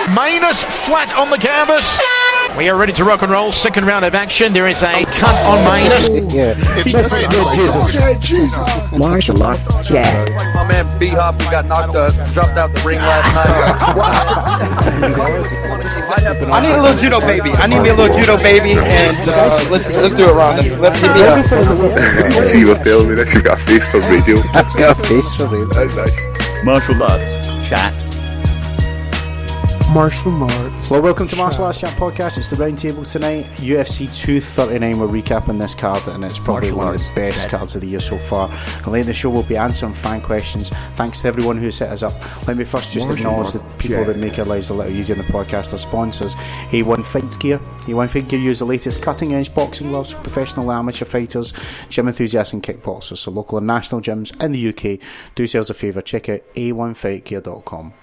Manus flat on the canvas. We are ready to rock and roll. Second round of action. There is a cut on Manus. Yeah. Jesus. Martial arts chat. My man B-Hop got dropped out the ring last night. I need a little judo baby. I need me a little judo baby, and let's do it, Ron. Let's give me You see what telling me that you got a face for radio. That's got a face for radio. That's nice. Martial arts chat. Martial arts. Well, welcome to Martial Arts Chat Podcast. It's the Roundtable tonight. UFC 239. We're recapping this card, and it's probably one of the best cards of the year so far. And later in the show, we'll be answering fan questions. Thanks to everyone who's hit us up. Let me first just acknowledge the people that make our lives a little easier in the podcast. Our sponsors, A1 Fight Gear. A1 Fight Gear use the latest cutting-edge boxing gloves for professional amateur fighters, gym enthusiasts, and kickboxers. So local and national gyms in the UK, do yourselves a favour. Check out a1fightgear.com.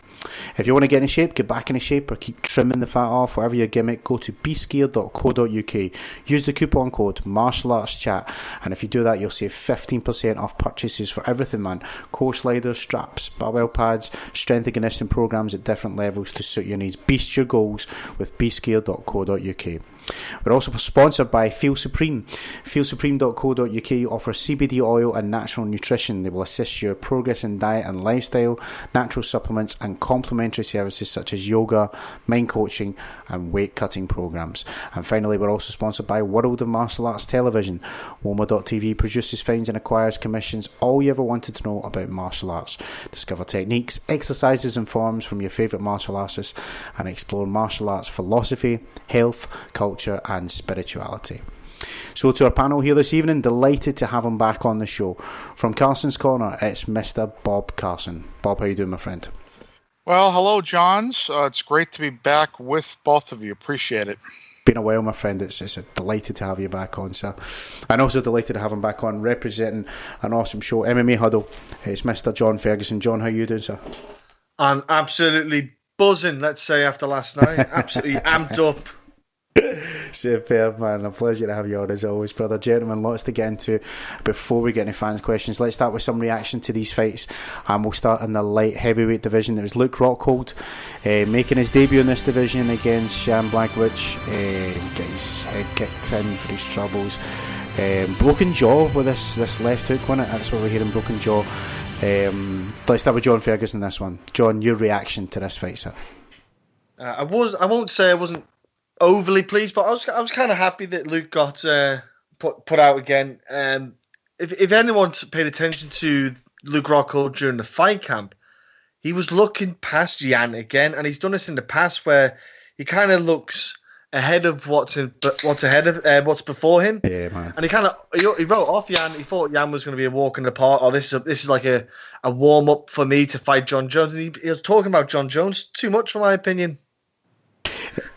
If you want to get in shape, get back in shape, or keep trimming the fat off, whatever your gimmick, go to beastgear.co.uk. Use the coupon code MartialArtsChat, and if you do that, you'll save 15% off purchases for everything, man. Core sliders, straps, barbell pads, strength and conditioning programs at different levels to suit your needs. Beast your goals with beastgear.co.uk. We're also sponsored by Feel Supreme. FeelSupreme.co.uk offers CBD oil and natural nutrition. They will assist your progress in diet and lifestyle, natural supplements, and complementary services such as yoga, mind coaching, and weight cutting programs. And finally, we're also sponsored by World of Martial Arts Television. Woma.tv produces, finds, and acquires commissions all you ever wanted to know about martial arts. Discover techniques, exercises, and forms from your favourite martial artists, and explore martial arts philosophy, health, culture, and spirituality. So to our panel here this evening, delighted to have him back on the show. From Carson's Corner, it's Mr. Bob Carson. Bob, how you doing, my friend? Well, hello, Johns. It's great to be back with both of you. Appreciate it. Been a while, my friend. It's a delighted to have you back on, sir. And also delighted to have him back on representing an awesome show, MMA Huddle. It's Mr. Jon Ferguson. John, how you doing, sir? I'm absolutely buzzing, let's say, after last night. Absolutely amped up. Superb, man. A pleasure to have you on as always, brother. Gentlemen, lots to get into before we get into fans' questions. Let's start with some reaction to these fights, and we'll start in the light heavyweight division. It was Luke Rockhold making his debut in this division against Shan Blachowicz. Get his head kicked in for his troubles. Broken jaw with this left hook, wasn't it? That's what we're hearing, broken jaw. Let's start with Jon Ferguson this one. John, your reaction to this fight, sir? I won't say I wasn't overly pleased, but I was kind of happy that Luke got put out again. If anyone paid attention to Luke Rockhold during the fight camp, he was looking past Jan again, and he's done this in the past where he kind of looks ahead of what's before him. Yeah, man. And he wrote off Jan. He thought Jan was going to be a walk in the park, or this is like a warm up for me to fight Jon Jones. And he was talking about Jon Jones too much, for my opinion.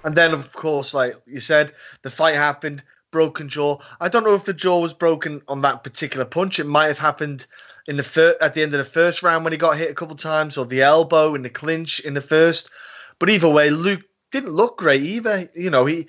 And then, of course, like you said, the fight happened, broken jaw. I don't know if the jaw was broken on that particular punch. It might have happened at the end of the first round when he got hit a couple of times, or the elbow in the clinch in the first. But either way, Luke didn't look great either. You know, he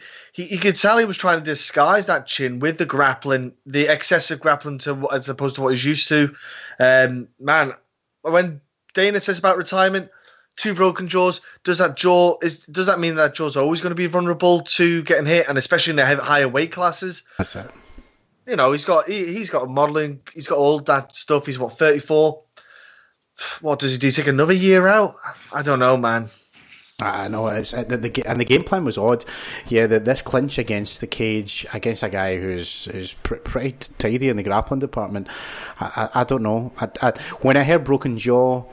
could tell he was trying to disguise that chin with the grappling, the excessive grappling as opposed to what he's used to. Man, when Dana says about retirement, 2 broken jaws, does that mean that jaw's always going to be vulnerable to getting hit, and especially in the higher weight classes? That's it. You know, he's got modelling, he's got all that stuff. He's 34. What does he do? Take another year out? I don't know, man. I know, and the game plan was odd. Yeah, this clinch against the cage, against a guy who's pretty tidy in the grappling department. I don't know. When I heard broken jaw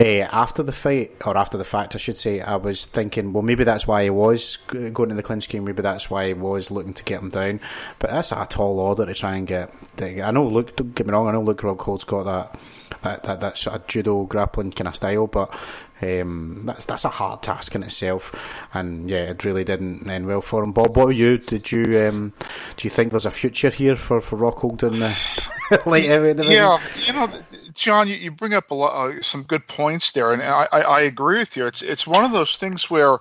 after the fight, or after the fact, I should say, I was thinking, well, maybe that's why he was going to the clinch game. Maybe that's why he was looking to get him down. But that's a tall order to try and get. I know, Luke, don't get me wrong, I know Luke Rockhold's got that sort of judo grappling kind of style, but that's a hard task in itself, and yeah, it really didn't end well for him. Bob, what were you? Do you think there's a future here for Rockhold in the light heavyweight division? Yeah, you know, John, you bring up some good points there, and I agree with you. It's one of those things where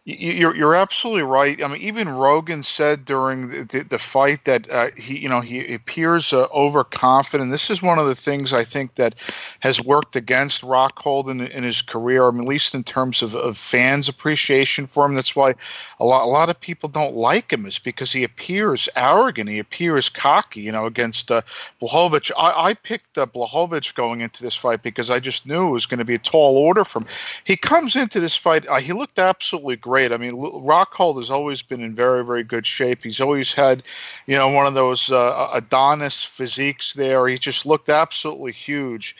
You're absolutely right. I mean, even Rogan said during the fight that he appears overconfident. This is one of the things I think that has worked against Rockhold in his career. I mean, at least in terms of fans' appreciation for him. That's why a lot of people don't like him, is because he appears arrogant. He appears cocky. Against Blachowicz. I picked Blachowicz going into this fight because I just knew it was going to be a tall order from him. He comes into this fight. He looked absolutely great. I mean, Rockhold has always been in very, very good shape. He's always had, one of those Adonis physiques there. He just looked absolutely huge,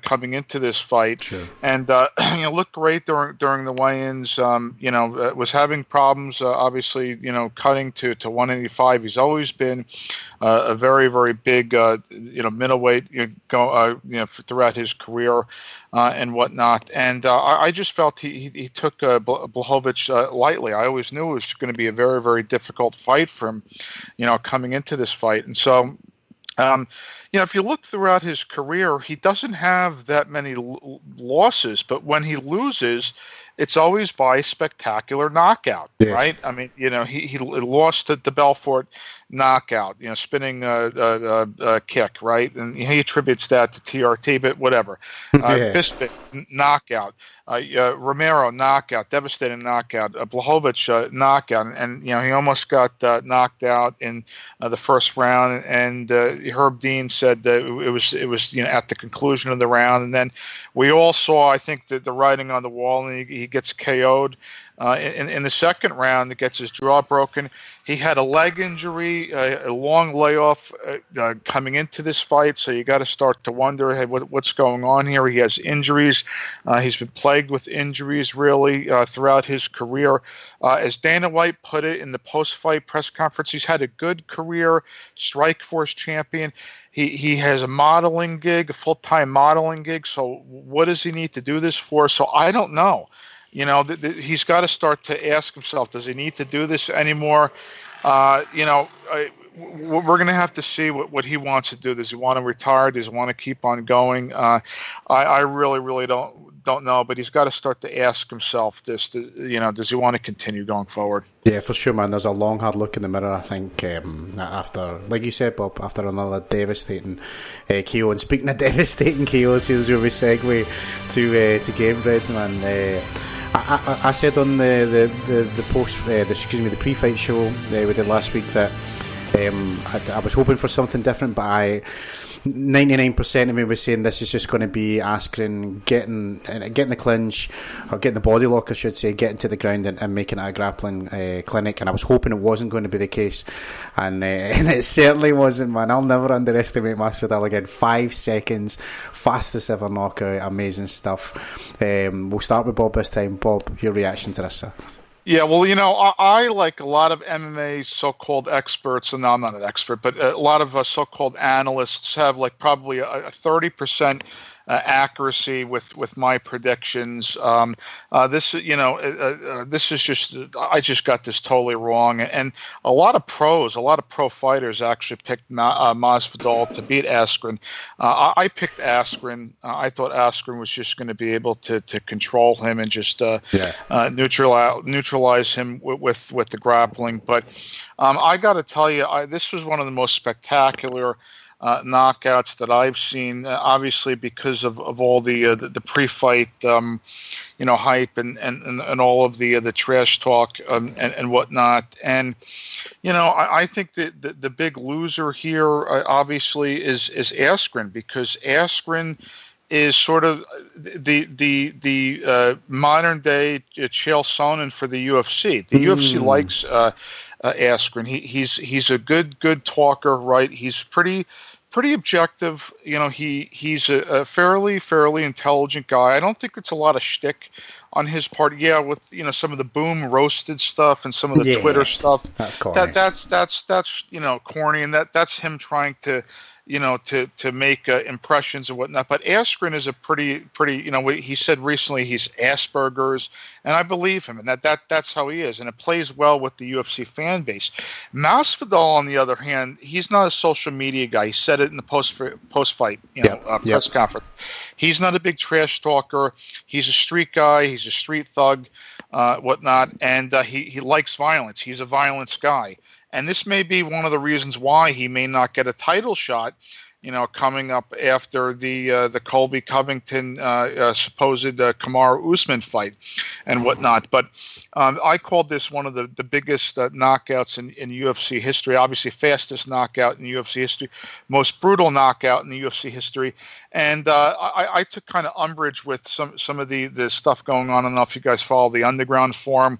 coming into this fight. Sure. And, looked great during the weigh-ins. Was having problems, obviously, cutting to 185. He's always been a very, very big, middleweight, throughout his career. And whatnot, and I just felt he took Blachowicz lightly. I always knew it was going to be a very, very difficult fight for him, coming into this fight. And so, if you look throughout his career, he doesn't have that many losses, but when he loses, it's always by spectacular knockout, yes. Right? I mean, he lost to the Belfort knockout, spinning kick, right? And he attributes that to TRT, but whatever. Bisping, knockout. Romero, knockout, devastating knockout. Blachowicz, knockout, and he almost got knocked out in the first round. And Herb Dean said that it was at the conclusion of the round, and then we all saw, I think, the writing on the wall, and he gets KO'd. In the second round, that gets his jaw broken. He had a leg injury, a long layoff coming into this fight, so you got to start to wonder, hey, what's going on here? He has injuries. He's been plagued with injuries, really, throughout his career. As Dana White put it in the post-fight press conference, he's had a good career, Strikeforce champion. He has a modeling gig, a full-time modeling gig, so what does he need to do this for? So I don't know. He's got to start to ask himself, does he need to do this anymore? We're going to have to see what he wants to do. Does he want to retire? Does he want to keep on going? I really, really don't know, but he's got to start to ask himself this, does he want to continue going forward? Yeah, for sure, man. There's a long, hard look in the mirror, I think, after, like you said, Bob, after another devastating KO. And speaking of devastating KOs, here's where we segue to Gamebred, man. I said on the the pre-fight show we did last week that I was hoping for something different, but 99% of me was saying this is just going to be Askren getting the clinch, or getting the body lock, I should say, getting to the ground and making it a grappling clinic, and I was hoping it wasn't going to be the case, and it certainly wasn't, man. I'll never underestimate Massvidal again. 5 seconds, fastest ever knockout, amazing stuff. We'll start with Bob this time. Bob, your reaction to this, sir? Yeah, well, I like a lot of MMA so-called experts, and I'm not an expert, but a lot of so-called analysts have like probably a 30% accuracy with my predictions. This is just, I just got this totally wrong. And a lot of pro fighters actually picked Massvidal to beat Askren. I picked Askren. I thought Askren was just going to be able to control him and just neutralize him with the grappling. But I got to tell you, this was one of the most spectacular knockouts that I've seen, obviously because of all the pre-fight hype and all of the trash talk and whatnot. And I think that the big loser here obviously is Askren, because Askren is sort of the modern day Chael Sonnen for the UFC. The UFC likes Askren. He's a good talker, right? He's pretty objective. He's a fairly intelligent guy. I don't think it's a lot of shtick on his part. Yeah, with some of the boom roasted stuff and some of the Twitter stuff. That's corny. That's corny, and that's him trying to to make impressions and whatnot. But Askren is a pretty. He said recently he's Asperger's, and I believe him, and that's how he is, and it plays well with the UFC fan base. Massvidal, on the other hand, he's not a social media guy. He said it in the post-fight press conference. He's not a big trash talker. He's a street guy. He's He's a street thug, whatnot, and he likes violence. He's a violence guy. And this may be one of the reasons why he may not get a title shot, coming up after the Colby Covington supposed Kamaru Usman fight and whatnot. But I called this one of the biggest knockouts in UFC history. Obviously, fastest knockout in UFC history, most brutal knockout in the UFC history. And I took kind of umbrage with some of the stuff going on. I don't know if you guys follow the Underground Forum,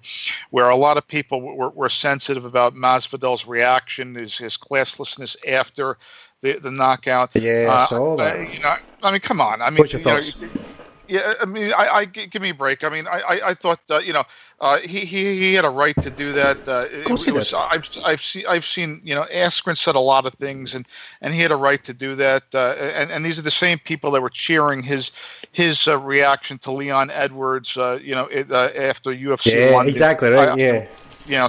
where a lot of people were sensitive about Masvidal's reaction, his classlessness after the knockout. Yeah, I saw that. I mean, come on. I mean, what's your thoughts? Yeah, I mean, I give me a break. I mean, I thought he had a right to do that. Of course he did. I've seen Askren said a lot of things, and he had a right to do that. And these are the same people that were cheering his reaction to Leon Edwards. After UFC. Yeah, exactly right.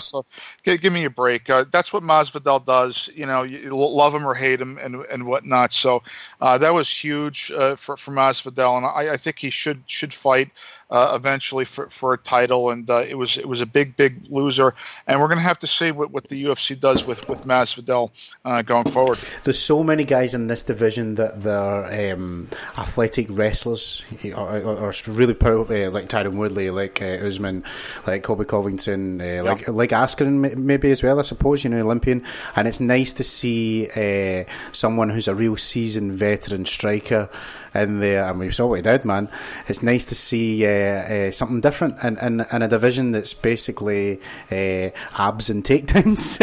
So give me a break. That's what Masvidal does. You love him or hate him and whatnot. So that was huge for Masvidal, and I think he should fight eventually for a title. And it was a big loser. And we're gonna have to see what the UFC does with Masvidal going forward. There's so many guys in this division that they're athletic wrestlers or really powerful, like Tyron Woodley, like Usman, like Colby Covington, like Askren maybe as well, I suppose, Olympian. And it's nice to see someone who's a real seasoned veteran striker in there, and we saw what he did, man. It's nice to see something different in a division that's basically abs and takedowns,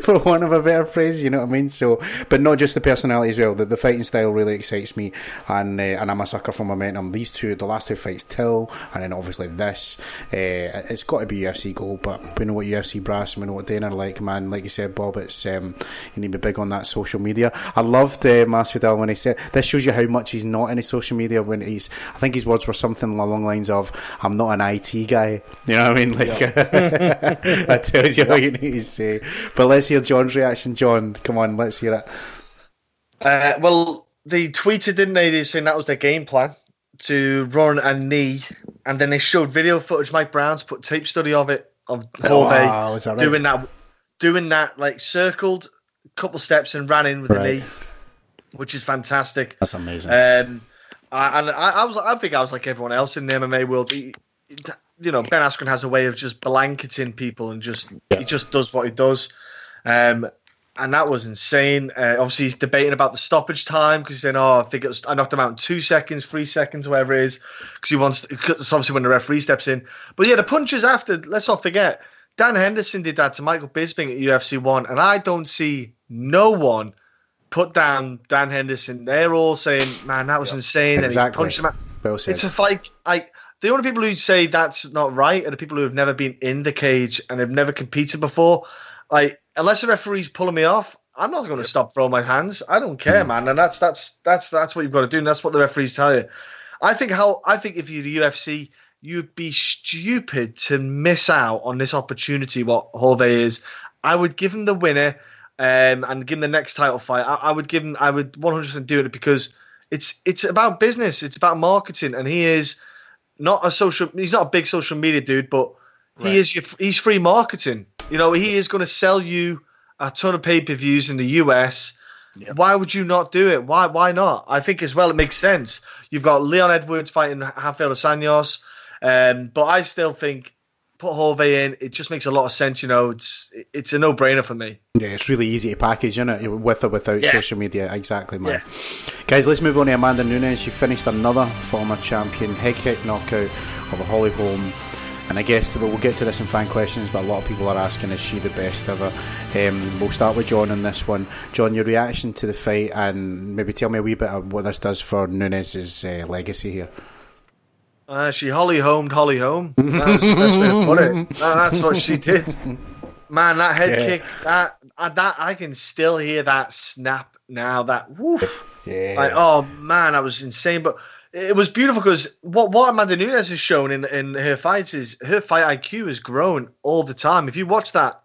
for want of a better phrase, you know what I mean? So, but not just the personality as well. The fighting style really excites me, and I'm a sucker for momentum. These two, the last two fights, Till, and then obviously this, it's got to be UFC gold, but we know what UFC brass, and we know what Dana like, man. Like you said, Bob, it's you need to be big on that social media. I loved Masvidal when he said, this shows you how much he's not in his social media, when I think his words were something along the lines of, I'm not an IT guy, you know what I mean? That tells you what you need to say. But let's hear John's reaction. John, come on, let's hear it. Well, they tweeted, didn't they, saying that was their game plan, to run a knee, and then they showed video footage. Mike Brown's put tape study of it, of Jorge doing that, like circled a couple steps and ran in with the knee, which is fantastic. That's amazing. I think I was like everyone else in the MMA world. Ben Askren has a way of just blanketing people, and he just does what he does. And that was insane. Obviously, he's debating about the stoppage time, because he's saying, I think I knocked him out in 2 seconds, 3 seconds, whatever it is, because it's obviously when the referee steps in. But yeah, the punches after, let's not forget, Dan Henderson did that to Michael Bisping at UFC 1, and I don't see no one put down Dan Henderson. They're all saying, man, that was insane. Exactly. And he punched him out. Well said. It's a fight. The only people who say that's not right are the people who have never been in the cage and have never competed before. Unless the referee's pulling me off, I'm not going to stop throwing my hands. I don't care, man. And that's what you've got to do. And that's what the referees tell you. I think if you're the UFC, you'd be stupid to miss out on this opportunity. What Jorge is, I would give him the winner, and give him the next title fight. I would 100% do it, because it's about business. It's about marketing, and he's not a big social media dude, but he's free marketing. He is going to sell you a ton of pay-per-views in the US. Yep. Why would you not do it? Why not? I think as well it makes sense. You've got Leon Edwards fighting Rafael dos Anjos, but I still think put Jorge in. It just makes a lot of sense. It's a no-brainer for me. Yeah, it's really easy to package, isn't it? With or without social media. Exactly, man. Yeah. Guys, let's move on to Amanda Nunes. She finished another former champion head kick knockout of a Holly Holm. And I guess we'll get to this in fan questions, but a lot of people are asking, is she the best ever? We'll start with John on this one. John, your reaction to the fight, and maybe tell me a wee bit of what this does for Nunes' legacy here. She Holly-homed Holly home. That's the best way to put it. That's what she did. Man, that head kick, that I can still hear that snap now. That woof. Yeah. Oh man, that was insane. But it was beautiful, because what Amanda Nunes has shown in her fights is her fight IQ has grown all the time. If you watch that,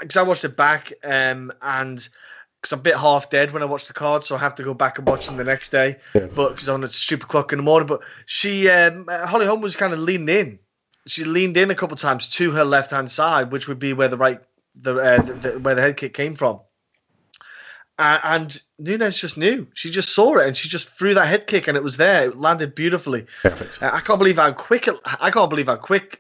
because I watched it back, and because because I'm a bit half dead when I watch the card, so I have to go back and watch them the next day. Yeah. But because I'm on a stupid clock in the morning. But she, Holly Holm was kind of leaning in. She leaned in a couple of times to her left hand side, which would be where where the head kick came from. And Nunes just knew. She just saw it, and she just threw that head kick, and it was there. It landed beautifally. Perfect. I can't believe how quick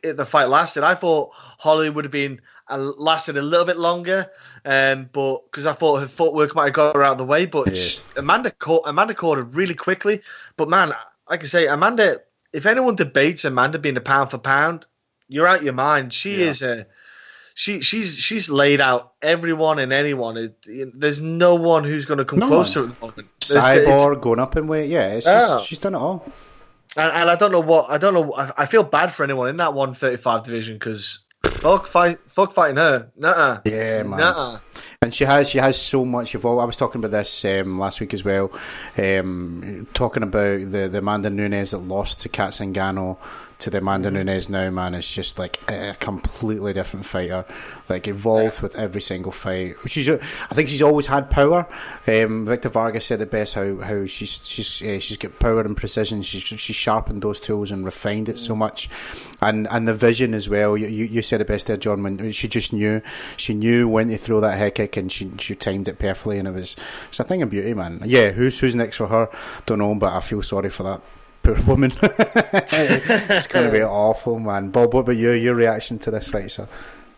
the fight lasted. I thought Holly would have been lasted a little bit longer, but because I thought her footwork might have got her out of the way. But Amanda caught her really quickly. But man, like I say, Amanda. If anyone debates Amanda being a pound for pound, you're out your mind. She is She's laid out everyone and anyone. There's no one who's going to come close to her at the moment. Cyborg going up in weight, she's done it all. And I don't know. I feel bad for anyone in that 135 division because fuck fighting her. Nuh-uh. Yeah, man. Nuh-uh. And she has so much evolved. I was talking about this last week as well. Talking about the Amanda Nunes that lost to Kat Zingano to the Amanda Nunes now, man, is just like a completely different fighter. Like evolved with every single fight. I think she's always had power. Victor Vargas said it best how she's got power and precision. She's sharpened those tools and refined it so much, and the vision as well. You said it best there, John. When she just knew when to throw that head kick, and she timed it perfectly, and it's a thing of beauty, man. Yeah, who's next for her? Don't know, but I feel sorry for that poor woman. It's going to be awful, man. Bob, what about your reaction to this fight, sir?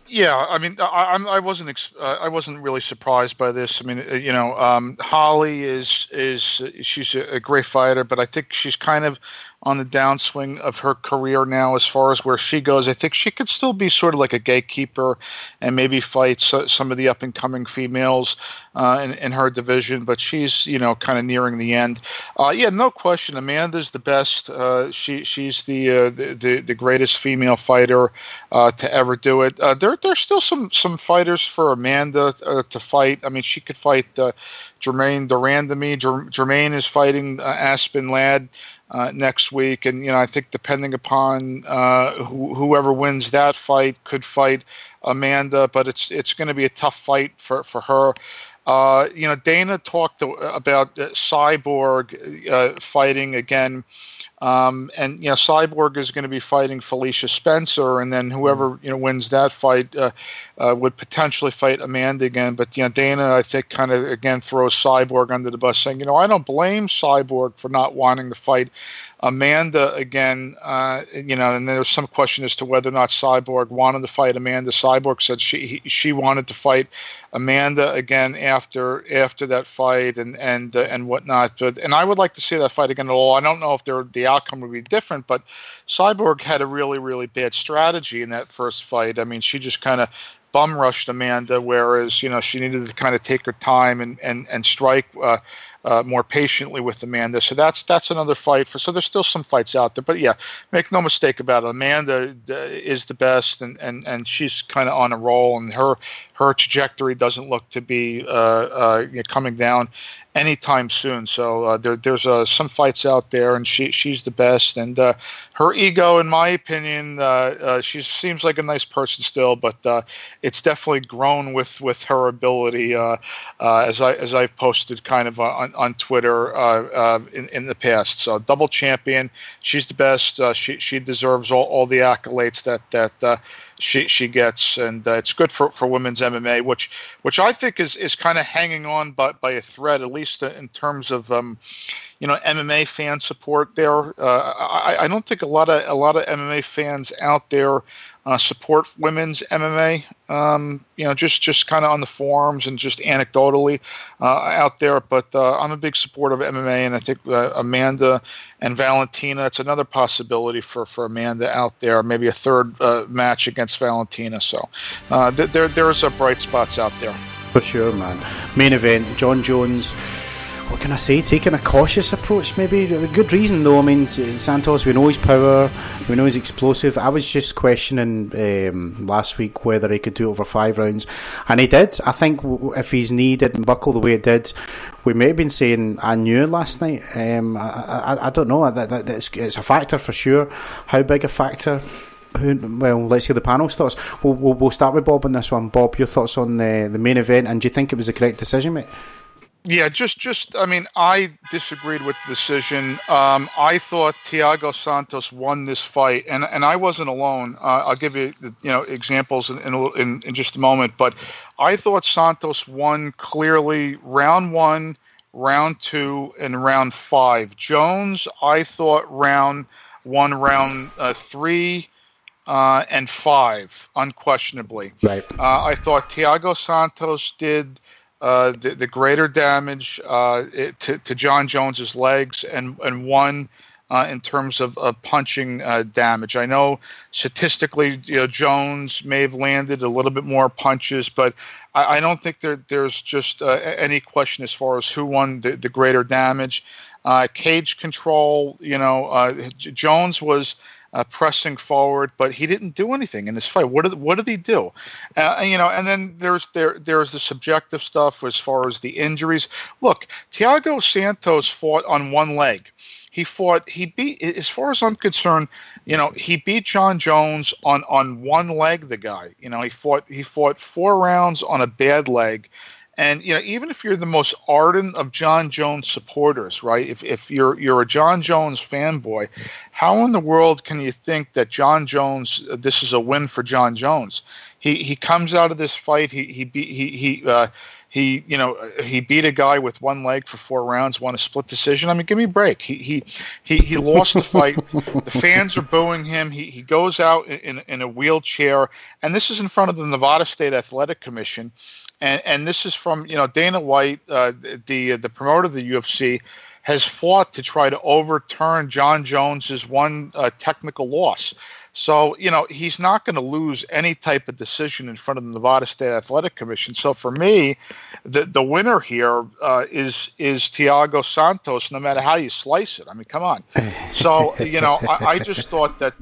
Yeah, I mean, I wasn't really surprised by this. I mean, Holly she's a great fighter, but I think she's kind of on the downswing of her career now as far as where she goes. I think she could still be sort of like a gatekeeper and maybe fight some of the up and coming females in her division, but she's kind of nearing the end. No question, Amanda's the best. She's the greatest female fighter to ever do it. There's still some fighters for Amanda to fight. I mean, she could fight Jermaine Durandamy. Jermaine is fighting Aspen Ladd next week, and I think depending upon whoever wins that fight could fight Amanda, but it's going to be a tough fight for her. Dana talked about Cyborg fighting again, and Cyborg is going to be fighting Felicia Spencer, and then whoever wins that fight would potentially fight Amanda again. But Dana, I think, kind of again throws Cyborg under the bus, saying I don't blame Cyborg for not wanting to fight Amanda again. And there was some question as to whether or not Cyborg wanted to fight Amanda. Cyborg said she wanted to fight Amanda again after that fight and whatnot. And I would like to see that fight again. Although I don't know if the outcome would be different. But Cyborg had a really, really bad strategy in that first fight. I mean, she just kind of bum rushed Amanda, whereas she needed to kind of take her time and strike more patiently with Amanda. So that's another fight so there's still some fights out there, but yeah, make no mistake about it, Amanda is the best, and she's kind of on a roll, and her trajectory doesn't look to be coming down anytime soon. So there's some fights out there, and she's the best, and her ego, in my opinion, she seems like a nice person still, but it's definitely grown with her ability, as I've posted kind of on Twitter in the past. So double champion, she's the best. She deserves all the accolades that she gets, and it's good for women's MMA, which I think is kind of hanging on by a thread, at least in terms of MMA fan support there. I don't think a lot of MMA fans out there support women's MMA. Just kind of on the forums and just anecdotally out there. But I'm a big supporter of MMA, and I think Amanda and Valentina, it's another possibility for Amanda out there. Maybe a third match against Valentina. So there's bright spots out there. For sure, man. Main event, Jon Jones. What can I say? Taking a cautious approach, maybe. A good reason, though. I mean, Santos, we know his power, we know he's explosive. I was just questioning last week whether he could do it over 5 rounds, and he did. I think if his knee didn't buckle the way it did, we may have been saying I knew last night. I don't know. It's a factor for sure. How big a factor? Well, let's hear the panel's thoughts. We'll start with Bob on this one. Bob, your thoughts on the main event, and do you think it was the correct decision, mate? Yeah, I mean, I disagreed with the decision. I thought Thiago Santos won this fight, and I wasn't alone. I'll give you, examples in just a moment. But I thought Santos won clearly round 1, round 2, and round 5. Jones, I thought round 1, round 3. And 5, unquestionably. Right. I thought Thiago Santos did the greater damage to Jon Jones's legs and won in terms of punching damage. I know statistically, Jones may have landed a little bit more punches, but I don't think there's just any question as far as who won the greater damage. Cage control, Jones was pressing forward, but he didn't do anything in this fight. What did he do? And then there's the subjective stuff as far as the injuries. Look, Thiago Santos fought on one leg. He beat, as far as I'm concerned, he beat Jon Jones on one leg. The guy, he fought 4 rounds on a bad leg. And even if you're the most ardent of Jon Jones supporters, right? If you're a Jon Jones fanboy, how in the world can you think that Jon Jones, this is a win for Jon Jones? He comes out of this fight. He beat a guy with one leg for 4 rounds, won a split decision. I mean, give me a break. He lost the fight. The fans are booing him. He goes out in a wheelchair, and this is in front of the Nevada State Athletic Commission. And this is from, Dana White, the promoter of the UFC, has fought to try to overturn Jon Jones's one technical loss. So, he's not going to lose any type of decision in front of the Nevada State Athletic Commission. So for me, the winner here is Thiago Santos, no matter how you slice it. I mean, come on. So, I just thought that,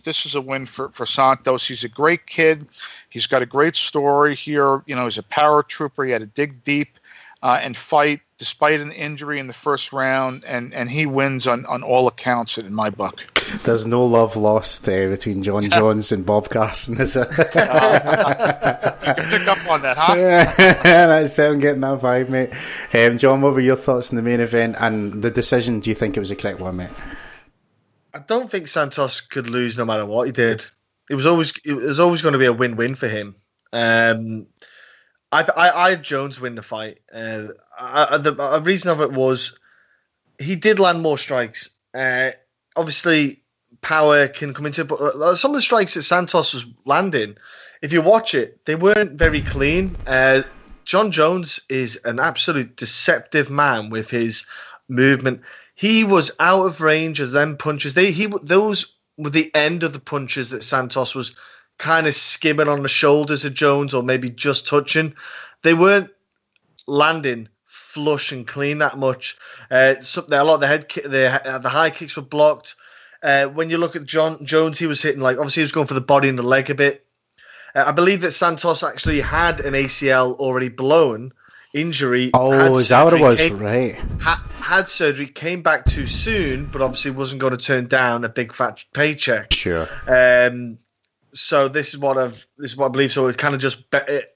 this is a win for Santos. He's a great kid. He's got a great story here. He's a paratrooper. He had to dig deep and fight despite an injury in the first round, and he wins on all accounts in my book. There's no love lost between Jon Jones and Bob Carson, is there? Pick up on that, huh? That's it, I'm getting that vibe, mate. John, what were your thoughts on the main event and the decision? Do you think it was a correct one, mate? I don't think Santos could lose no matter what he did. It was always going to be a win-win for him. I had Jones win the fight. The reason of it was he did land more strikes. Obviously, power can come into it, but some of the strikes that Santos was landing, if you watch it, they weren't very clean. Jon Jones is an absolute deceptive man with his movement. He was out of range of them punches. Those were the end of the punches that Santos was kind of skimming on the shoulders of Jones or maybe just touching. They weren't landing flush and clean that much. A lot of the high kicks were blocked. When you look at Jon Jones, he was hitting, obviously he was going for the body and the leg a bit. I believe that Santos actually had an ACL already blown injury. Oh, is that what it was? Right. Had surgery, came back too soon, but obviously wasn't going to turn down a big fat paycheck. Sure. So this is what I believe. So it kind of just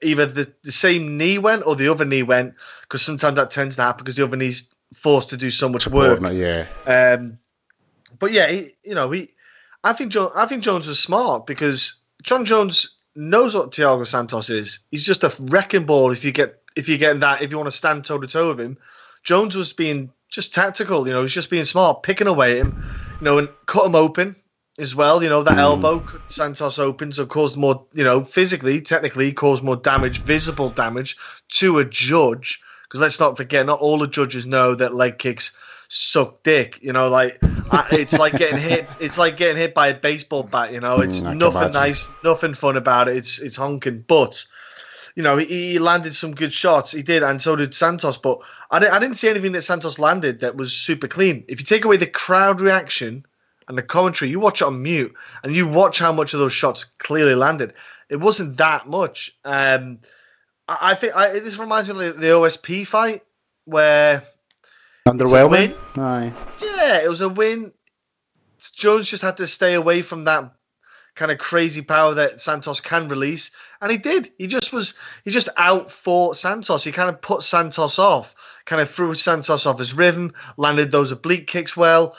either the same knee went or the other knee went, because sometimes that tends to happen because the other knee's forced to do so much work. Yeah. But yeah, I think Jones was smart because Jon Jones knows what Thiago Santos is. He's just a wrecking ball. If you want to stand toe to toe with him, Jones was being just tactical. He's just being smart, picking away at him, and cut him open as well. That elbow cut Santos open, so caused more, physically, technically caused more damage, visible damage to a judge. Because let's not forget, not all the judges know that leg kicks suck dick. It's like getting hit. It's like getting hit by a baseball bat. It's nothing nice, nothing fun about it. It's honking. But he landed some good shots. He did, and so did Santos. But I didn't see anything that Santos landed that was super clean. If you take away the crowd reaction and the commentary, you watch it on mute, and you watch how much of those shots clearly landed. It wasn't that much. I think this reminds me of the OSP fight where underwhelming. Aye. Yeah, it was a win. Jones just had to stay away from that kind of crazy power that Santos can release, and he did. He just outfought Santos. He kind of put Santos off, kind of threw Santos off his rhythm, landed those oblique kicks well.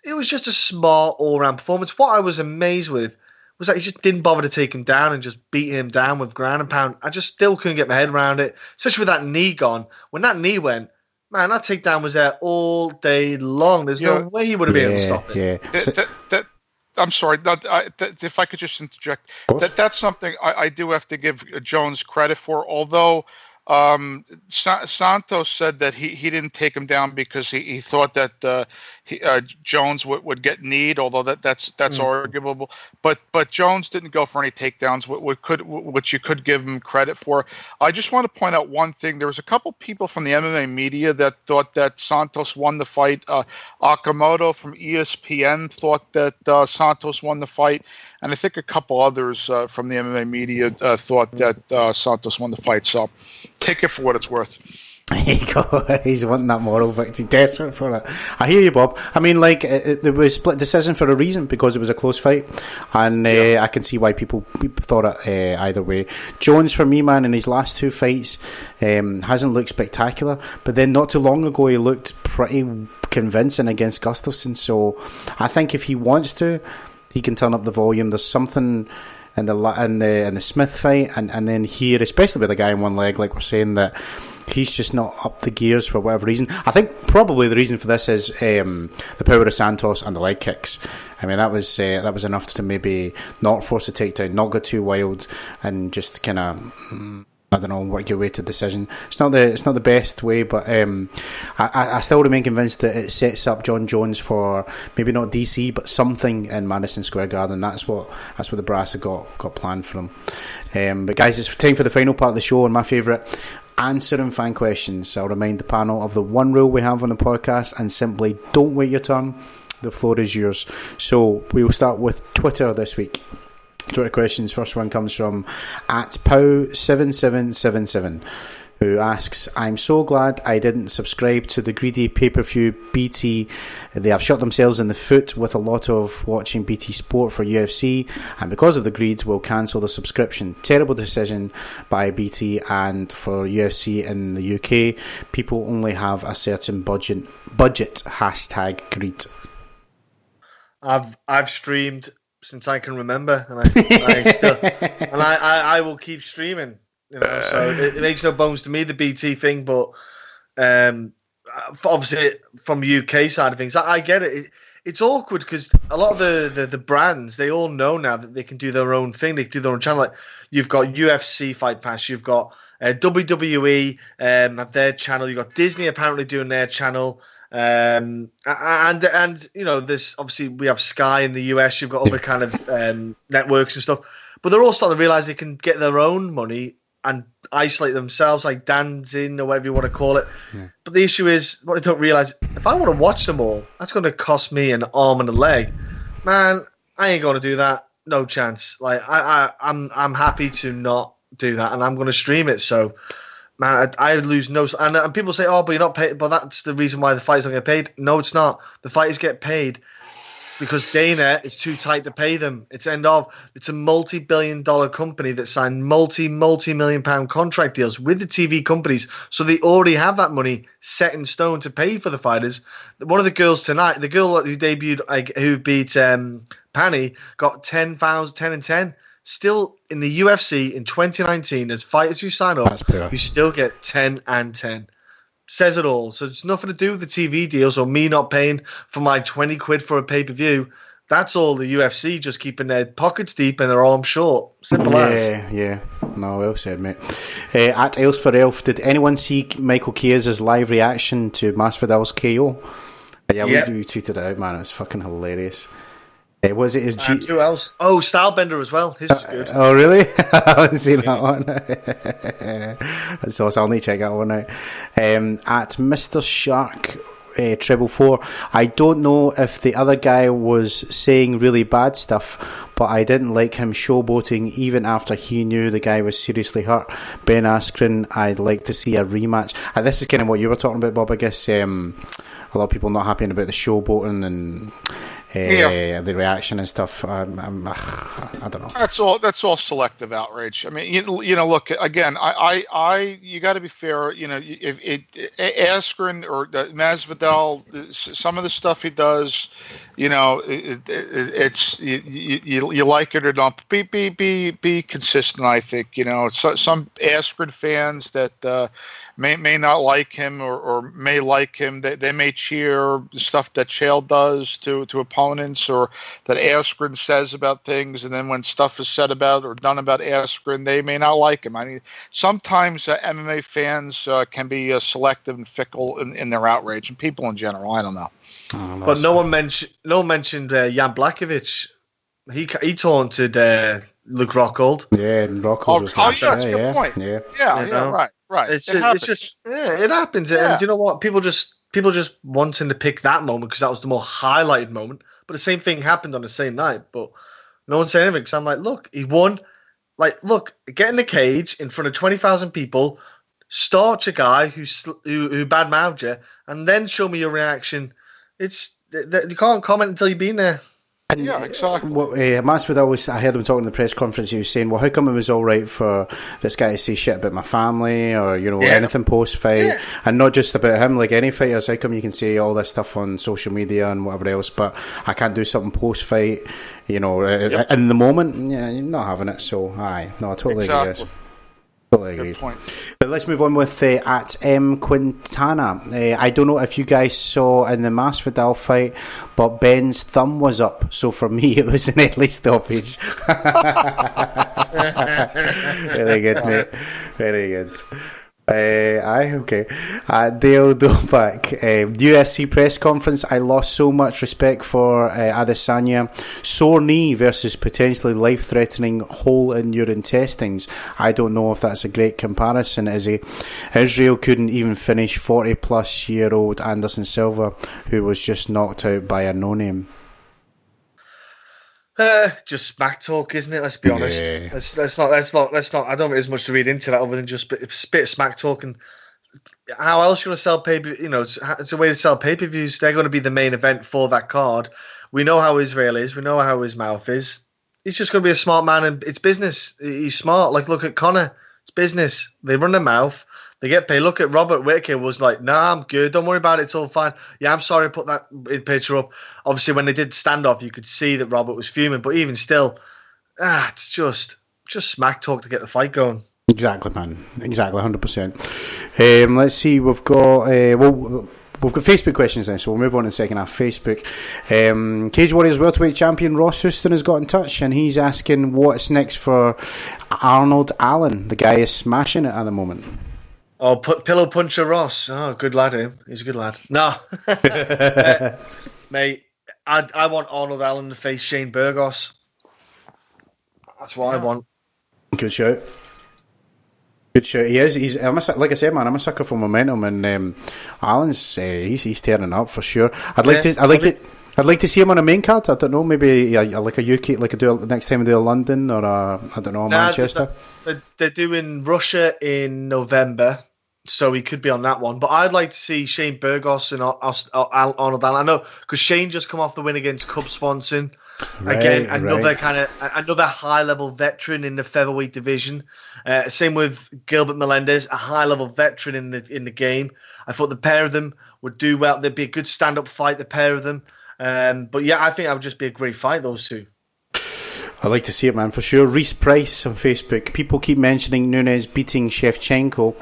It was just a smart all-round performance. What I was amazed with was that he just didn't bother to take him down and just beat him down with ground and pound. I just still couldn't get my head around it, especially with that knee gone. When that knee went, man, that takedown was there all day long. There's no way he would have been able to stop it. I'm sorry. If I could just interject, that's something I do have to give Jones credit for. Although Santos said that he didn't take him down because he thought that Jones would get kneed, although that's arguable. But Jones didn't go for any takedowns, which you could give him credit for. I just want to point out one thing. There was a couple people from the MMA media that thought that Santos won the fight. Akamoto from ESPN thought that Santos won the fight. And I think a couple others from the MMA media thought that Santos won the fight. So take it for what it's worth. There you go. He's wanting that moral victory. Desperate for it. I hear you, Bob. I mean, like, it was split decision for a reason, because it was a close fight. And I can see why people thought it either way. Jones, for me, man, in his last two fights, hasn't looked spectacular. But then not too long ago, he looked pretty convincing against Gustafsson. So I think if he wants to, he can turn up the volume. There's something in the Smith fight, and then here, especially with a guy in one leg, like we're saying, that he's just not up the gears for whatever reason. I think probably the reason for this is the power of Santos and the leg kicks. I mean, that was enough to maybe not force a takedown, not go too wild, and just kind of, I don't know, work your way to decision. It's not the best way, but I still remain convinced that it sets up Jon Jones for maybe not DC, but something in Madison Square Garden. That's what the brass have got planned for him. But guys, it's time for the final part of the show, and my favourite, answering fan questions. I'll remind the panel of the one rule we have on the podcast, and simply don't wait your turn. The floor is yours. So we will start with Twitter this week. Twitter questions. First one comes from @Pow7777, who asks, I'm so glad I didn't subscribe to the greedy pay-per-view BT. They have shot themselves in the foot with a lot of watching BT Sport for UFC, and because of the greed will cancel the subscription. Terrible decision by BT, and for UFC in the UK, people only have a certain budget. #greed. I've streamed since I can remember, and I will keep streaming. You know, so it makes no bones to me, the BT thing, but obviously from the UK side of things, I get it. It's awkward because a lot of the brands, they all know now that they can do their own thing. They can do their own channel. Like, you've got UFC Fight Pass, you've got WWE have their channel, you've got Disney apparently doing their channel. And you know, this obviously we have Sky in the US, you've got other kind of networks and stuff, but they're all starting to realize they can get their own money and isolate themselves, like Dan's in or whatever you want to call it. But the issue is, what I don't realize, if I want to watch them all, that's going to cost me an arm and a leg. Man, I ain't going to do that. No chance. Like I'm happy to not do that, and I'm going to stream it. So man, I lose no. And people say, "Oh, but you're not paid." But that's the reason why the fighters don't get paid. No, it's not. The fighters get paid because Dana is too tight to pay them. It's a multi-billion-dollar company that signed multi-million-pound contract deals with the TV companies, so they already have that money set in stone to pay for the fighters. One of the girls tonight, the girl who debuted, who beat Pani, got 10,000 still in the UFC in 2019 as fighters who sign up, you still get 10 and 10. Says it all. So it's nothing to do with the TV deals or me not paying for my 20 quid for a pay-per-view. That's all the UFC just keeping their pockets deep and their arms short. Simple as. Yeah. No, well said, mate. At Elf for Elf, did anyone see Michael Chiesa's live reaction to Massvidal's KO? Yeah, we tweeted it out, man. It was fucking hilarious. Was it who else? Oh, Stylebender as well. His was good. Oh, really? I haven't seen that one. That's awesome. I'll need to check that one out. At Mr. Shark 444, I don't know if the other guy was saying really bad stuff, but I didn't like him showboating even after he knew the guy was seriously hurt. Ben Askren, I'd like to see a rematch. This is kind of what you were talking about, Bob. I guess a lot of people not happy about the showboating and the reaction and stuff. I don't know. That's all selective outrage. I mean, look again. You got to be fair. If Askren or Massvidal, some of the stuff he does, it's you like it or don't. Be consistent. I think some Askren fans that may not like him or may like him. They may cheer stuff that Chael does to opponents or that Askren says about things, and then when stuff is said about or done about Askren, they may not like him. I mean, sometimes MMA fans can be selective and fickle in their outrage, and people in general. I don't know. But no one mentioned Jan Blachowicz. He taunted Luke Rockhold. Yeah, and Rockhold was that's a good point. Yeah, right. It happens. Yeah. And do you know what? People just wanting to pick that moment because that was the more highlighted moment. But the same thing happened on the same night. But no one said anything because I'm like, look, he won. Like, look, get in the cage in front of 20,000 people, starch a guy who badmouthed you, and then show me your reaction. You can't comment until you've been there. And yeah, exactly. Massvidal I heard him talking in the press conference. He was saying, "Well, how come it was all right for this guy to say shit about my family or anything post fight, and not just about him, like any fighters? How come you can say all this stuff on social media and whatever else, but I can't do something post fight? In the moment, you're not having it. So, I totally agree. Totally agree. Good point. But let's move on with at M Quintana. I don't know if you guys saw in the Massvidal fight, but Ben's thumb was up. So for me, it was an early stoppage. Very good, mate. Very good. Okay. Dale Doback, UFC press conference. I lost so much respect for Adesanya. Sore knee versus potentially life-threatening hole in your intestines. I don't know if that's a great comparison, is he? Israel couldn't even finish 40-plus-year-old Anderson Silva, who was just knocked out by a no-name. Just smack talk, isn't it? Let's be honest. Yeah. Let's not. I don't think there's much to read into that other than just a bit of smack talk. And how else you want to sell pay-per? It's a way to sell pay-per-views. They're going to be the main event for that card. We know how Israel is. We know how his mouth is. He's just going to be a smart man, and it's business. He's smart. Like, look at Conor. It's business. They run their mouth. They get paid. Look at Robert Whittaker was like, nah, I'm good. Don't worry about it. It's all fine. Yeah, I'm sorry I put that picture up. Obviously, when they did standoff, you could see that Robert was fuming. But even still, it's just smack talk to get the fight going. Exactly, man. Exactly, 100%. Let's see. We've got we've got Facebook questions now, so we'll move on in the second half. Facebook. Cage Warriors welterweight champion Ross Houston has got in touch, and he's asking what's next for Arnold Allen. The guy is smashing it at the moment. Oh, pillow puncher Ross. Oh, good lad, him. He's a good lad. No. Mate, I want Arnold Allen to face Shane Burgos. That's what I want. Good shout. Good shout. He is. Like I said, man, I'm a sucker for momentum, and Allen's he's tearing up for sure. I'd like to see him on a main card. I don't know, maybe like a UK, next time we do a London or Manchester. They're doing Russia in November, so he could be on that one. But I'd like to see Shane Burgos and Arnold Allen. I know because Shane just come off the win against Cub Swanson. Again, another high level veteran in the featherweight division. Same with Gilbert Melendez, a high level veteran in the game. I thought the pair of them would do well. There'd be a good stand up fight. The pair of them. But yeah, I think that would just be a great fight, those two. I'd like to see it, man, for sure. Reese Price on Facebook. People keep mentioning Nunes beating Shevchenko,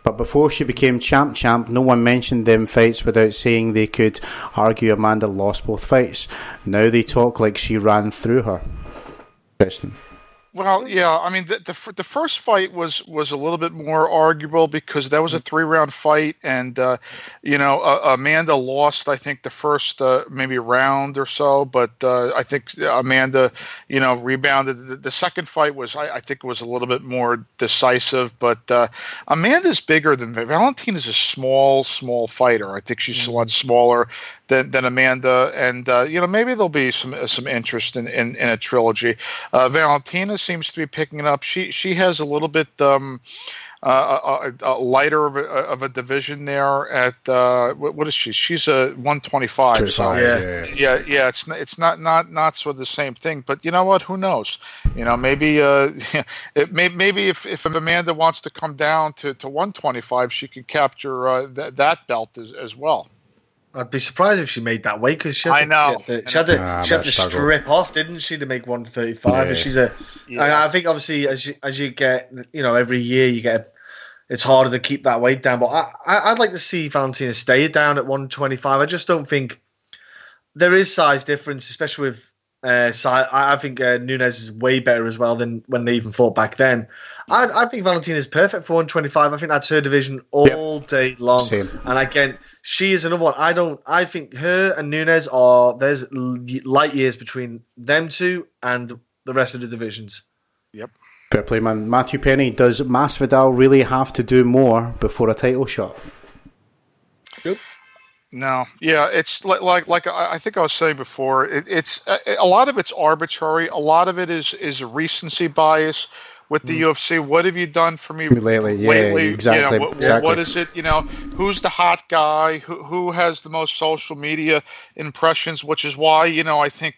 but before she became champ, no one mentioned them fights without saying they could argue Amanda lost both fights. Now they talk like she ran through her. Preston. Well, yeah, I mean, the first fight was a little bit more arguable because that was a 3-round fight, and Amanda lost, I think, the first maybe round or so, but I think Amanda, rebounded. The second fight was, I think, it was a little bit more decisive, but Amanda's bigger than Valentina's a small fighter. I think she's a lot smaller than Amanda, and maybe there'll be some interest in a trilogy. Valentina seems to be picking it up. She has a little bit a lighter of a division there at what is she? She's a 125. So yeah. It's not sort of the same thing. But you know what? Who knows? Maybe maybe if Amanda wants to come down to 125, she can capture that belt as well. I'd be surprised if she made that weight because she had to strip off, didn't she, to make 135? Yeah. And she's I think obviously as you get, every year it's harder to keep that weight down. But I'd like to see Valentina stay down at 125. I just don't think there is size difference, especially with size. I think Nunes is way better as well than when they even fought back then. I think Valentina is perfect for 125. I think that's her division all day long. Same. And again, she is another one. I think her and Nunes there's light years between them two and the rest of the divisions. Yep. Fair play, man. Matthew Penny, does Massvidal really have to do more before a title shot? Yep. No, yeah, it's like I think I was saying before. It's a lot of it's arbitrary. A lot of it is recency bias with the UFC. What have you done for me lately? Yeah, exactly. What is it? Who's the hot guy? Who has the most social media impressions? Which is why I think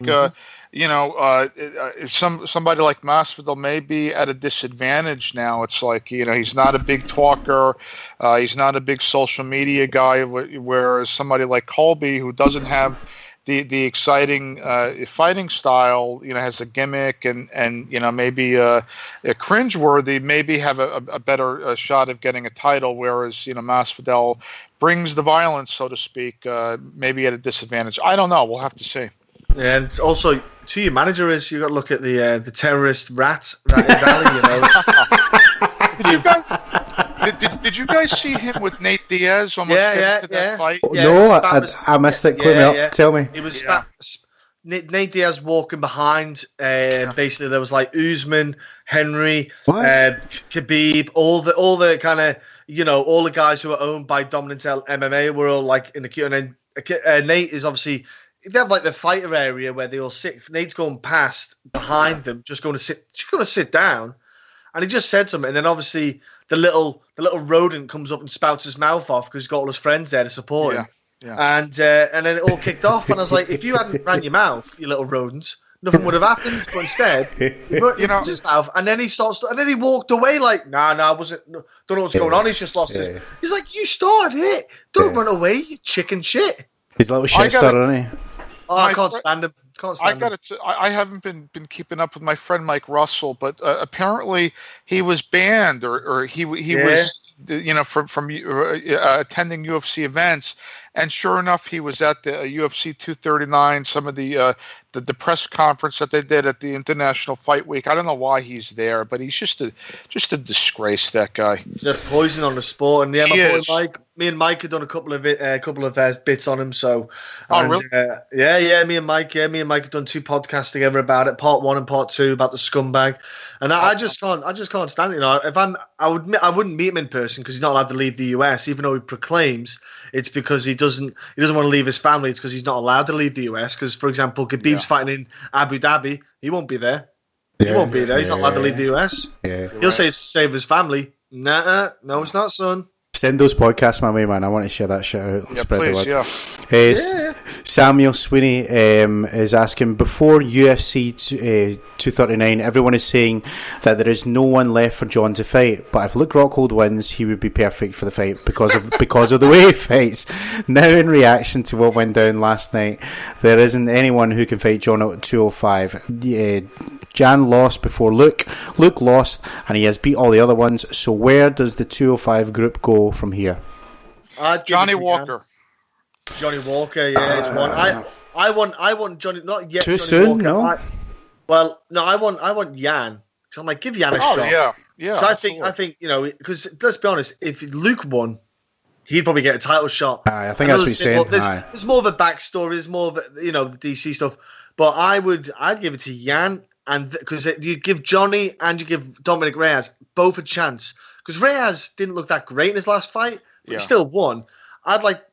somebody like Massvidal may be at a disadvantage now. It's like he's not a big talker. He's not a big social media guy. Whereas somebody like Colby, who doesn't have the exciting fighting style, has a gimmick and maybe a cringeworthy, maybe have a better shot of getting a title. Whereas Massvidal brings the violence, so to speak, maybe at a disadvantage. I don't know. We'll have to see. And also, to your manager you got to look at the terrorist rat that is Ali. Did you guys see him with Nate Diaz almost into that fight? No, I missed it. Clear me up. Tell me. It was Nate Diaz walking behind. Basically, there was like Usman, Henry, Khabib, all the kind of all the guys who are owned by dominant MMA were all like in the queue, and then Nate is obviously. They have like the fighter area where they all sit. Nate's going past behind them, just going to sit down, and he just said something. And then obviously the little rodent comes up and spouts his mouth off because he's got all his friends there to support him. Yeah. And then it all kicked off. And I was like, if you hadn't ran your mouth, you little rodents, nothing would have happened. But instead, his mouth, and then he walked away like, nah, I wasn't. Don't know what's going on. He's just lost his. He's like, you started it. Don't run away, you chicken shit. He's a little shit starter, isn't he? Oh, I can't stand him. I haven't been keeping up with my friend Mike Russell, but apparently he was banned or he was from attending UFC events, and sure enough, he was at the UFC 239. Some of the press conference that they did at the International Fight Week. I don't know why he's there, but he's just a disgrace. That guy. He's a poison on the sport, and my boy Mike. Me and Mike had done a couple of bits on him. So, really? Me and Mike had done 2 podcasts together about it, part 1 and part 2 about the scumbag. And I just can't stand it. If I wouldn't meet him in person because he's not allowed to leave the US, even though he proclaims it's because he doesn't want to leave his family. It's because he's not allowed to leave the US. Because, for example, Khabib's fighting in Abu Dhabi, he won't be there. He won't be there. He's not allowed to leave the US. Yeah. He'll say it's to save his family. No, it's not, son. Send those podcasts my way, man. I want to share that shit out. Yeah, spread please, the word. Samuel Sweeney is asking, before UFC 239, everyone is saying that there is no one left for Jon to fight. But if Luke Rockhold wins, he would be perfect for the fight because of the way he fights. Now, in reaction to what went down last night, there isn't anyone who can fight Jon at 205. Jan lost before Luke. Luke lost, and he has beat all the other ones. So where does the 205 group go from here? Johnny Walker. Johnny Walker, it's one. I want Johnny. Not yet. Too Johnny soon, Walker. no. I want Jan. So I'm like, give Jan a shot. Yeah. So I think because let's be honest, if Luke won, he'd probably get a title shot. I think that's what he's saying. There's more of a backstory. There's more of the DC stuff. But I'd give it to Jan. And because you give Johnny and you give Dominic Reyes both a chance, because Reyes didn't look that great in his last fight, but he still won. I'd like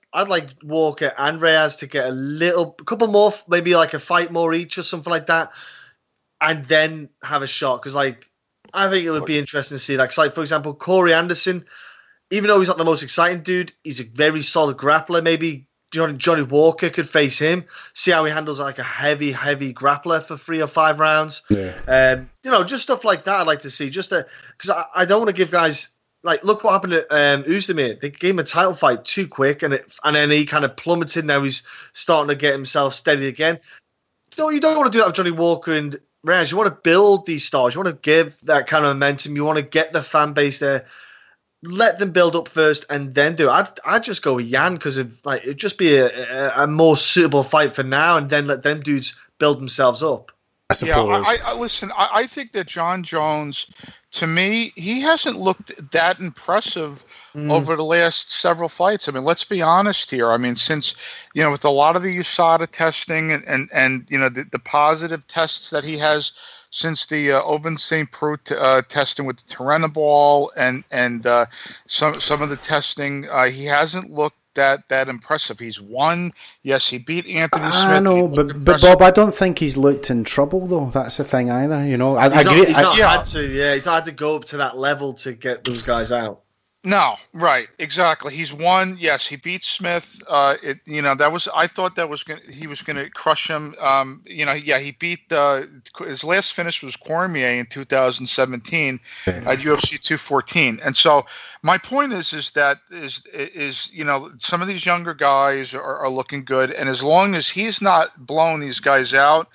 Walker and Reyes to get a couple more, maybe like a fight more each or something like that, and then have a shot. Because I think it would be interesting to see that. 'Cause, like, for example, Corey Anderson, even though he's not the most exciting dude, he's a very solid grappler. Maybe Johnny Walker could face him, see how he handles like a heavy grappler for 3 or 5 rounds. Yeah. Just stuff like that I'd like to see. Just because I don't want to give guys, like, look what happened to Uzdemir. They gave him a title fight too quick, and then he kind of plummeted. Now he's starting to get himself steady again. You don't want to do that with Johnny Walker and Reyes. You want to build these stars. You want to give that kind of momentum. You want to get the fan base there. Let them build up first and then do it. I'd just go with Jan because it'd just be a more suitable fight for now, and then let them dudes build themselves up. I suppose. Yeah, listen, I think that Jon Jones, to me, he hasn't looked that impressive over the last several fights. I mean, let's be honest here. I mean, since, with a lot of the USADA testing and the positive tests that he has since the Oven St. Preux testing with the Turinabol and some of the testing, he hasn't looked that impressive. He's won. Yes, he beat Anthony Smith. I know, but Bob, I don't think he's looked in trouble though. That's the thing either. I agree. He's not had to. Yeah, he's not had to go up to that level to get those guys out. No, right, exactly. He's won. Yes, he beat Smith. That was. I thought that was he was going to crush him. He beat his last finish was Cormier in 2017 at UFC 214. And so my point is that some of these younger guys are looking good, and as long as he's not blowing these guys out.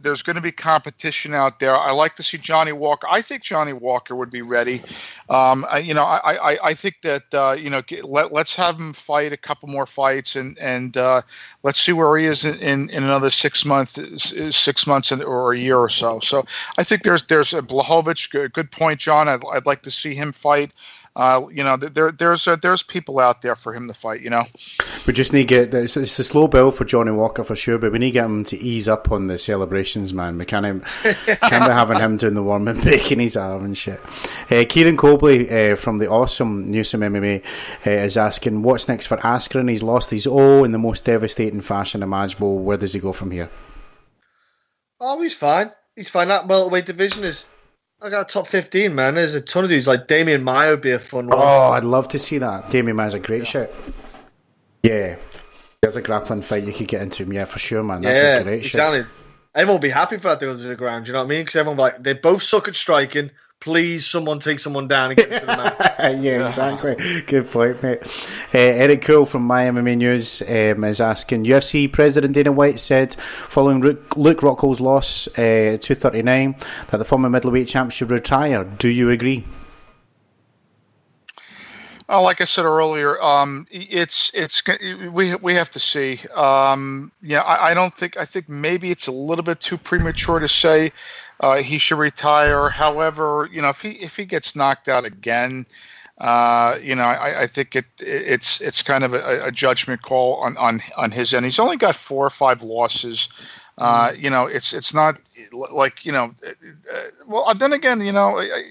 There's going to be competition out there. I like to see Johnny Walker. I think Johnny Walker would be ready. I think that let's have him fight a couple more fights and let's see where he is in another 6 months or a year or so. So I think there's a Blachowicz. Good point, John. I'd like to see him fight. There's people out there for him to fight. We just need to get it's a slow build for Johnny Walker for sure, but we need to get him to ease up on the celebrations, man. We can't be having him doing the warm and breaking his arm and shit. Kieran Cobley from the awesome Newsome MMA is asking, what's next for Askren? He's lost his O in the most devastating fashion imaginable. Where does he go from here? Oh, he's fine. That welterweight division is. I got top 15, man. There's a ton of dudes. Like Damian Maia would be a fun one. Oh, I'd love to see that. Damian Maia's a great shit. Yeah. There's a grappling fight you could get into him. Yeah, for sure, man. That's a great exactly. shit. Everyone will be happy for that to go to the ground. You know what I mean? Because everyone will be like, they both suck at striking. Please, someone take someone down and get to the mat. Yeah, exactly. Good point, mate. Eric Cool from My MMA News is asking, UFC President Dana White said following Luke Rockhold's loss 239 that the former middleweight champ should retire. Do you agree? Like I said earlier, we have to see. I think maybe it's a little bit too premature to say he should retire. However, if he gets knocked out again, I think it's kind of a judgment call on his end. He's only got 4 or 5 losses. It's not like, well, then again,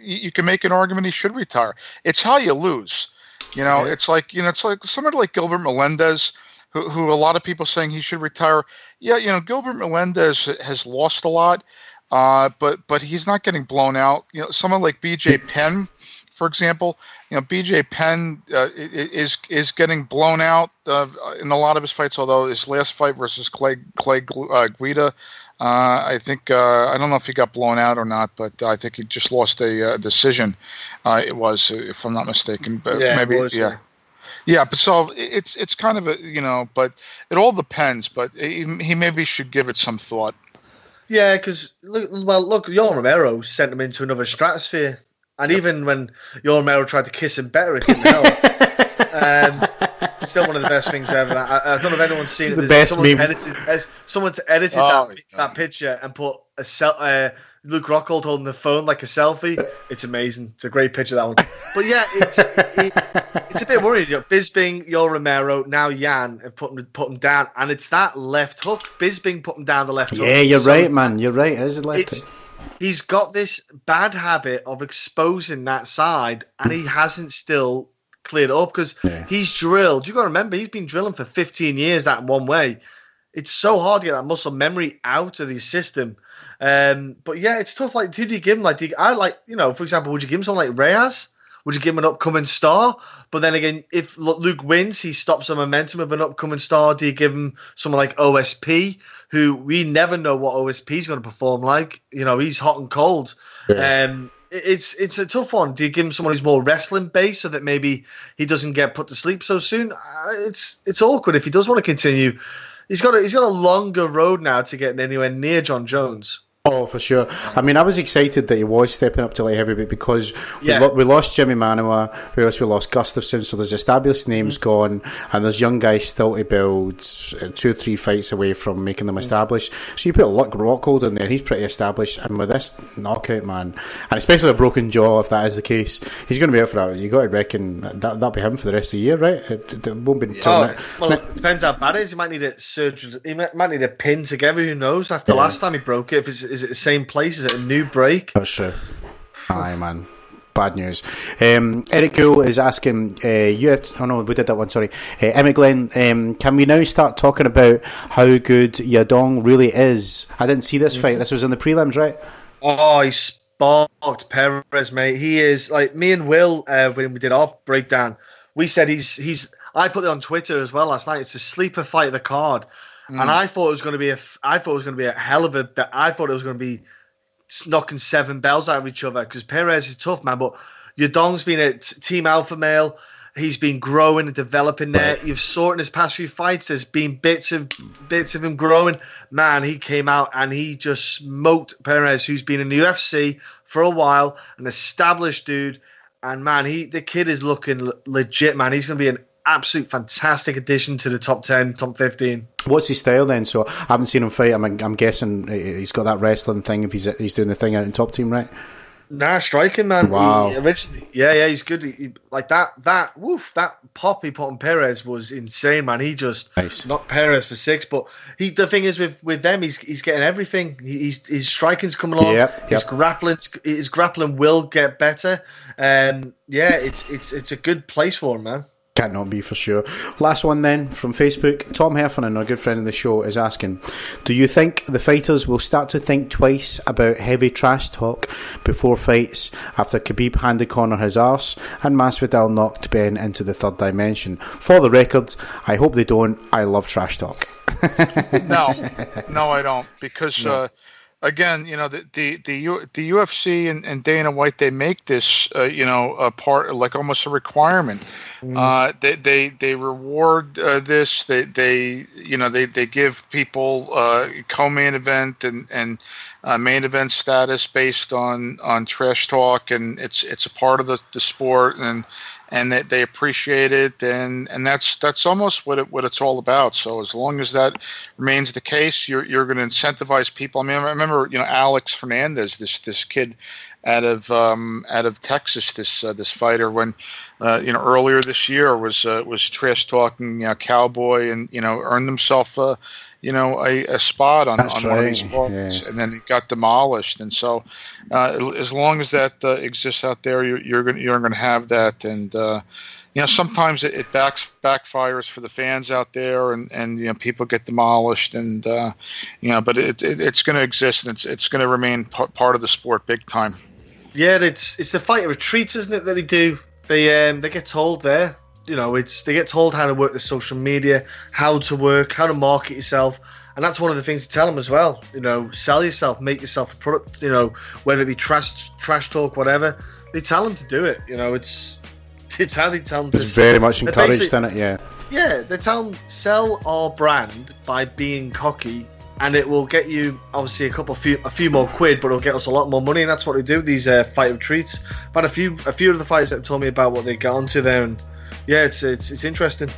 you can make an argument he should retire. It's how you lose. It's like somebody like Gilbert Melendez, who a lot of people saying he should retire. Yeah, Gilbert Melendez has lost a lot, but he's not getting blown out. Someone like BJ Penn, for example, BJ Penn is getting blown out in a lot of his fights. Although his last fight versus Clay Guida, I think I don't know if he got blown out or not, but I think he just lost a decision. It was, if I'm not mistaken, but maybe yeah. But so it's kind of but it all depends. But he maybe should give it some thought. Yeah, because look, Yoel Romero sent him into another stratosphere. And even when Yoel Romero tried to kiss him better, it didn't help. Still one of the best things ever. I don't know if anyone's seen it. The best meme. Someone's edited that picture and put Luke Rockhold holding the phone like a selfie. It's amazing. It's a great picture, that one. But yeah, it's a bit worrying. Bisping, Yoel Romero, now Jan have put him down, and it's that left hook. Bisping put him down the left hook. Yeah, you're right, man. You're right. It is the left hook. He's got this bad habit of exposing that side, and he hasn't still cleared it up because he's drilled. You got to remember, he's been drilling for 15 years that one way. it's so hard to get that muscle memory out of the system. But yeah, it's tough. Like, who do you give him? Like, for example, would you give him someone like Reyes? Would you give him an upcoming star? But then again, if Luke wins, he stops the momentum of an upcoming star. Do you give him someone like OSP, who we never know what OSP is going to perform like? He's hot and cold. Yeah. It's a tough one. Do you give him someone who's more wrestling based so that maybe he doesn't get put to sleep so soon? It's awkward if he does want to continue. He's got a longer road now to get anywhere near Jon Jones. Oh, for sure. I mean, I was excited that he was stepping up to light heavyweight because we lost Jimmy Manuwa. Who else? We lost Gustafsson. So there's established names gone, and there's young guys still to build. 2 or 3 fights away from making them established. So you put Rockhold in there. He's pretty established, and with this knockout, man, and especially a broken jaw, if that is the case, he's going to be out for that. You got to reckon that'll be him for the rest of the year, right? It won't be. It depends how bad it is. He might need a surgery. He might need a pin together. Who knows? After last time he broke it, is it the same place? Is it a new break? That's true. Aye, man. Bad news. Eric Cool is asking, we did that one, sorry. Emmett Glenn, can we now start talking about how good Yadong really is? I didn't see this fight. This was in the prelims, right? Oh, he sparked Perez, mate. He is, like, me and Will, when we did our breakdown, we said he's I put it on Twitter as well last night. It's a sleeper fight of the card. And I thought it was going to be a hell of a. I thought it was going to be knocking 7 bells out of each other because Perez is tough, man. But Yadong's been a Team Alpha Male. He's been growing and developing there. You've saw it in his past few fights. There's been bits of him growing. Man, he came out and he just smoked Perez, who's been in the UFC for a while, an established dude. And man, the kid is looking legit, man. He's going to be an absolute fantastic addition to the top 10, top 15. What's his style then? So I haven't seen him fight. I'm guessing he's got that wrestling thing if he's doing the thing out in top team, right? Nah, striking, man. Wow. He's good. Like that pop he put on Perez was insane, man. He just knocked Perez for 6. But the thing is with them, he's getting everything. His striking's coming along. His grappling will get better. It's a good place for him, man. Can't not be, for sure. Last one then from Facebook. Tom Heffernan, our good friend of the show, is asking, do you think the fighters will start to think twice about heavy trash talk before fights after Khabib handed Conor his arse and Massvidal knocked Ben into the 3rd dimension? For the record, I hope they don't. I love trash talk. No, I don't, because again, the UFC and Dana White, they make this a part, like almost a requirement. They reward this. They give people co-main event and main event status based on trash talk, and it's a part of the sport, and that they appreciate it, and that's almost what it's all about. So as long as that remains the case, you're going to incentivize people. I mean, I remember Alex Hernandez, this kid out of Texas, this fighter, when earlier this year was trash talking Cowboy, and earned himself a spot on one of these boards, and then it got demolished. And so, as long as that exists out there, you're going to have that. And sometimes it backfires for the fans out there, and people get demolished, and but it's going to exist, and it's going to remain part of the sport, big time. Yeah, it's the fighter retreats, isn't it, that they do? They get told there. They get told how to work the social media, how to market yourself, and that's one of the things to tell them as well. Sell yourself, make yourself a product. Whether it be trash talk, whatever, they tell them to do it. It's how they tell them to. It's very much encouraged, isn't it? Yeah. Yeah, they tell them sell our brand by being cocky, and it will get you obviously a few more quid, but it'll get us a lot more money, and that's what they do. These fight retreats. But a few of the fighters that have told me about what they got onto there, and yeah, it's interesting.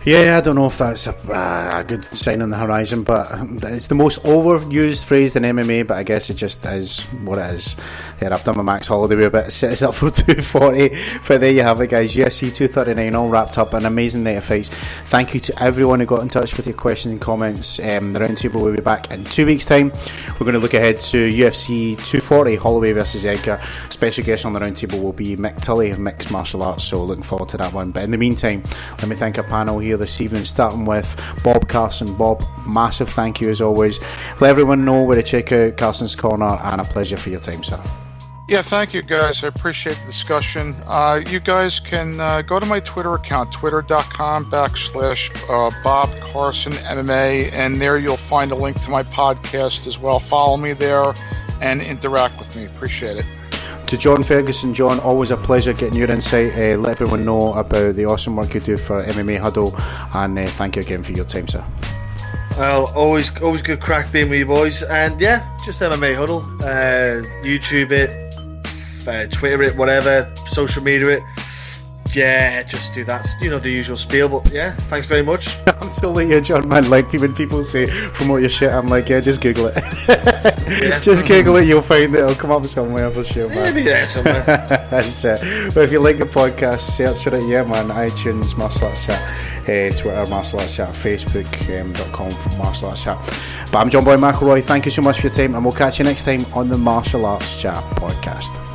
Yeah, I don't know if that's a good sign on the horizon, but it's the most overused phrase in MMA, but I guess it just is what it is. Yeah, I've done my Max Holloway a bit, set us up for 240, but there you have it, guys. UFC 239 all wrapped up, an amazing night of fights. Thank you to everyone who got in touch with your questions and comments. The Roundtable will be back in 2 weeks' time. We're going to look ahead to UFC 240, Holloway versus Edgar. Special guest on the Roundtable will be Mick Tully of Mixed Martial Arts, so looking forward to that one. But in the meantime, let me thank our panel here. here this evening, starting with Bob Carson. Bob, massive thank you as always. Let everyone know where to check out Carson's Corner, and a pleasure for your time, sir. Yeah, thank you guys. I appreciate the discussion. You guys can go to my Twitter account, twitter.com/Bob Carson MMA, and there you'll find a link to my podcast as well. Follow me there and interact with me. Appreciate it. To John Ferguson, John, always a pleasure getting your insight. Let everyone know about the awesome work you do for MMA Huddle, and thank you again for your time, sir. Well, always good crack being with you boys, and yeah, just MMA Huddle, YouTube it, Twitter it, whatever, social media it. Yeah, just do that. You know, the usual spiel, but yeah, thanks very much. I'm still like you, John, man. Like, when people say promote your shit, I'm like, yeah, just Google it. Yeah. Just Google it, you'll find it. It'll come up somewhere for sure, man. It'll be there somewhere. That's it. But if you like the podcast, search for it, yeah, man. iTunes, Martial Arts Chat, Twitter, Martial Arts Chat, Facebook.com for Martial Arts Chat. But I'm John Boy McElroy. Thank you so much for your time, and we'll catch you next time on the Martial Arts Chat podcast.